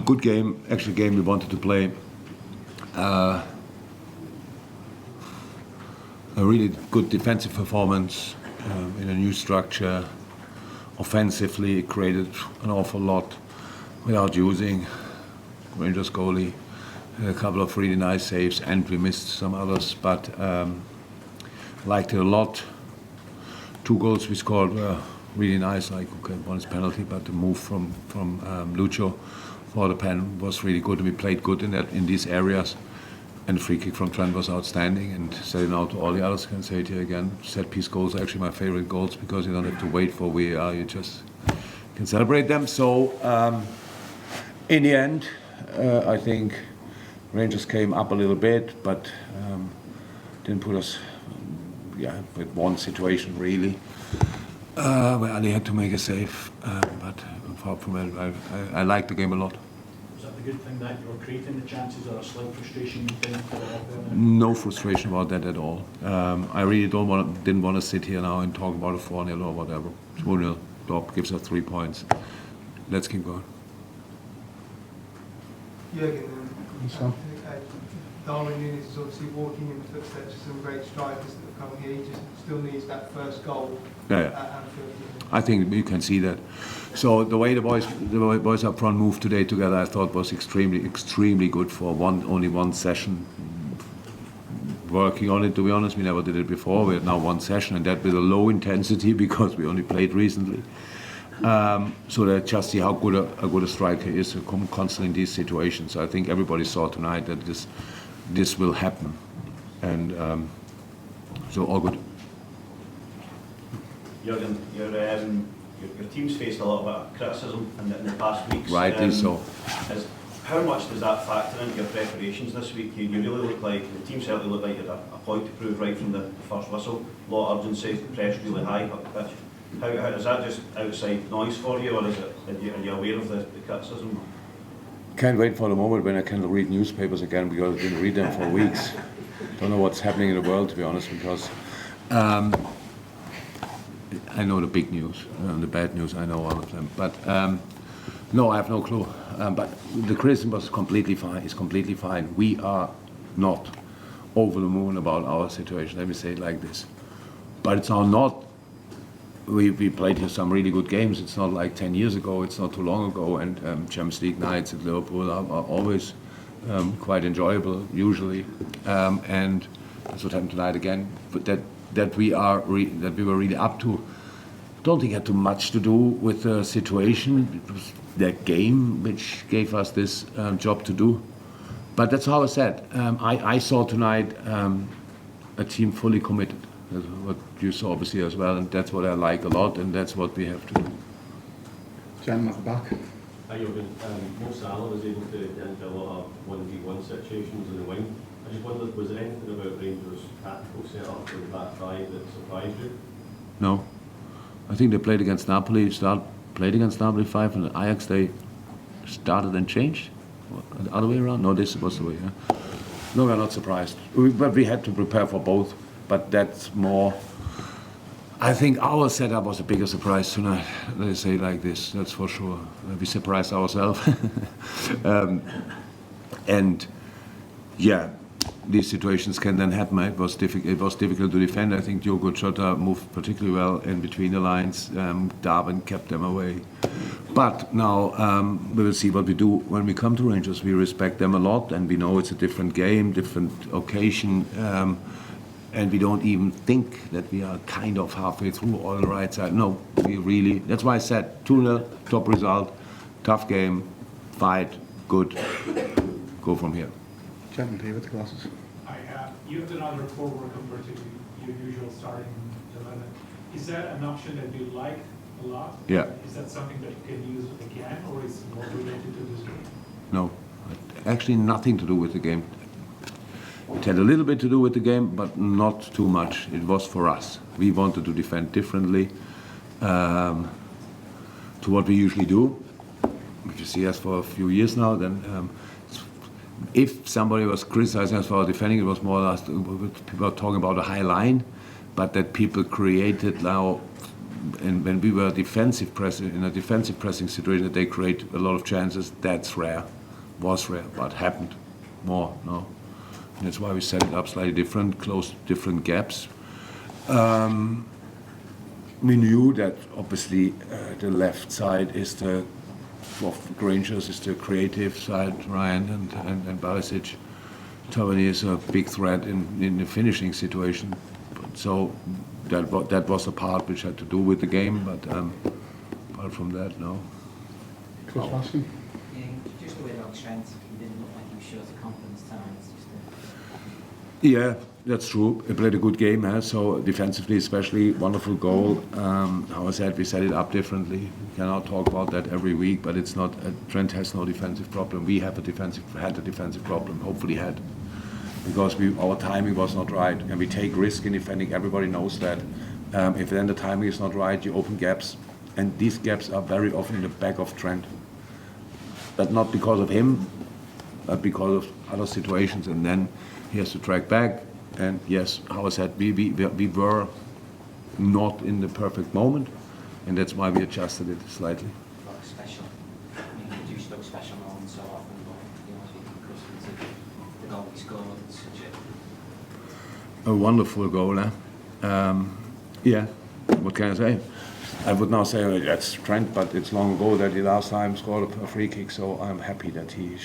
Good game, actually game we wanted to play. A really good defensive performance in a new structure. Offensively, created an awful lot without using. Rangers goalie, a couple of really nice saves, and we missed some others, but liked it a lot. 2 goals we scored were really nice, like okay, one is penalty, but the move from Lucho for the pen was really good, and we played good in these areas. And the free kick from Trent was outstanding, and setting out to all the others, can say it here again, set piece goals are actually my favorite goals because you don't have to wait for VAR, you just can celebrate them. So in the end, I think Rangers came up a little bit, but didn't put us with one situation really, where Ali had to make a save, but apart from it, I liked the game a lot. Was that the good thing that you were creating the chances, or a slight frustration you didn't put it off there? No frustration about that at all. I really didn't want to sit here now and talk about a 4-0 or whatever. 2-0, Klopp gives us 3 points. Let's keep going. Jurgen, Darwin Núñez is obviously walking in the footsteps of some great strikers that have come here. He just still needs that first goal at Anfield. I think you can see that. So the way the boys up front moved today together, I thought was extremely good for only one session. Working on it, to be honest, we never did it before. We had now one session, and that with a low intensity because we only played recently. So that just see how good a striker is to come constantly in these situations. I think everybody saw tonight that this will happen, and so all good. Jurgen, your team's faced a lot of criticism in the past weeks. Rightly so. How much does that factor into your preparations this week? You really look like, the team certainly looked like you had a point to prove right from the first whistle. A lot of urgency, pressure really high up the pitch. How is that just outside noise for you, or are you aware of the criticism? Can't wait for the moment when I can read newspapers again, because I didn't read them for weeks. Don't know what's happening in the world, to be honest, because I know the big news, the bad news, I know all of them. But no, I have no clue. But the criticism was completely fine. It's completely fine. We are not over the moon about our situation. Let me say it like this. But it's not. We played here some really good games. It's not like 10 years ago. It's not too long ago. And Champions League nights at Liverpool are always quite enjoyable, usually. And that's what happened tonight again. But that we were really up to. Don't think it had too much to do with the situation. It was that game which gave us this job to do. But that's how I said. I saw tonight a team fully committed. That's what you saw obviously as well, and that's what I like a lot, and that's what we have to do. Gentleman at the back. Hi Jurgen, Mo Salah was able to get into a lot of 1v1 situations in the wing. I just wondered, was there anything about Rangers' tactical setup for the back five that surprised you? No. I think they played against Napoli, 5, and Ajax they started and changed? The other way around? No, this was the way, yeah. No, we're not surprised. But we had to prepare for both. But that's more, I think our setup was a bigger surprise tonight. Let's say it like this, that's for sure. We surprised ourselves. And yeah, these situations can then happen. It was difficult to defend. I think Diogo Jota moved particularly well in between the lines. Darwin kept them away. But now we will see what we do when we come to Rangers. We respect them a lot, and we know it's a different game, different occasion. And we don't even think that we are kind of halfway through all the right side. No, we really, that's why I said 2-0, top result, tough game, fight, good, go from here. Gentleman here with the glasses. You have another forward compared to your usual starting 11. Is that an option that you like a lot? Yeah. Is that something that you can use again, or is it more related to this game? No, actually nothing to do with the game. It had a little bit to do with the game, but not too much. It was for us. We wanted to defend differently to what we usually do. If you see us for a few years now, then if somebody was criticizing us for our defending, it was more or less people are talking about a high line, but that people created now and when we were defensive pressing in a defensive pressing situation, that they create a lot of chances. That's rare, was rare, but happened more. No, and that's why we set it up slightly different, closed different gaps. We knew that obviously the left side is the of Rangers is the creative side, Ryan and Barisic. Tony is a big threat in the finishing situation. So that was a part which had to do with the game, but apart from that, no. Chris Baskin. Yeah, just the way about Trent, he didn't look like he was short of confidence tonight. It's just Yeah, that's true. He played a good game, so defensively especially, wonderful goal. How I said, we set it up differently. We cannot talk about that every week, but it's not, Trent has no defensive problem. We have had a defensive problem, hopefully had. Because our timing was not right, and we take risk in defending, everybody knows that. If then the timing is not right, you open gaps, and these gaps are very often in the back of Trent. But not because of him, but because of other situations, and then he has to track back. And yes, how I said, we were not in the perfect moment, and that's why we adjusted it slightly. like special. I mean, you do look special moments so often, but you know, you can cross into the goal he scored. It's such A wonderful goal, yeah, what can I say? I would now say that's Trent, but it's long ago that he last time scored a free kick, so I'm happy that he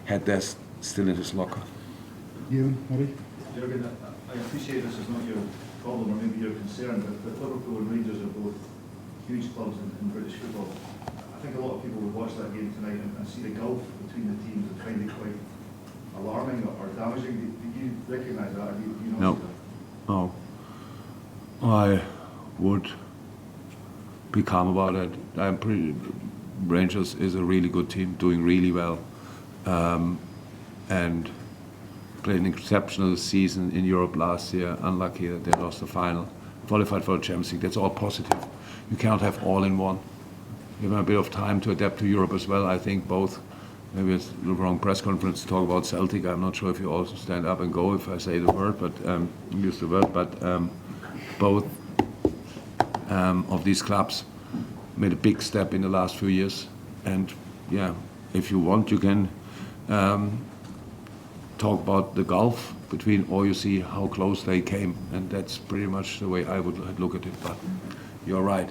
had that still in his locker. You, Murray? Jurgen, I appreciate this is not your problem or maybe your concern, but Liverpool and Rangers are both huge clubs in British football. I think a lot of people would watch that game tonight and see the gulf between the teams and find it quite alarming or damaging. Do you recognise that? Do you not No. see that? No. I would be calm about it. Rangers is a really good team, doing really well, and played an exceptional season in Europe last year. Unlucky that they lost the final. Qualified for the Champions League. That's all positive. You cannot have all in one. Give them a bit of time to adapt to Europe as well. I think both. Maybe it's the wrong press conference to talk about Celtic. I'm not sure if you also stand up and go if I say the word, but use the word. But both of these clubs made a big step in the last few years. And yeah, if you want, you can talk about the gulf between, or you see how close they came, and that's pretty much the way I would look at it. But you're right,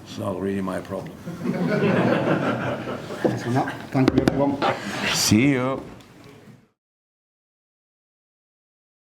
it's not really my problem. Thank you, everyone. See you.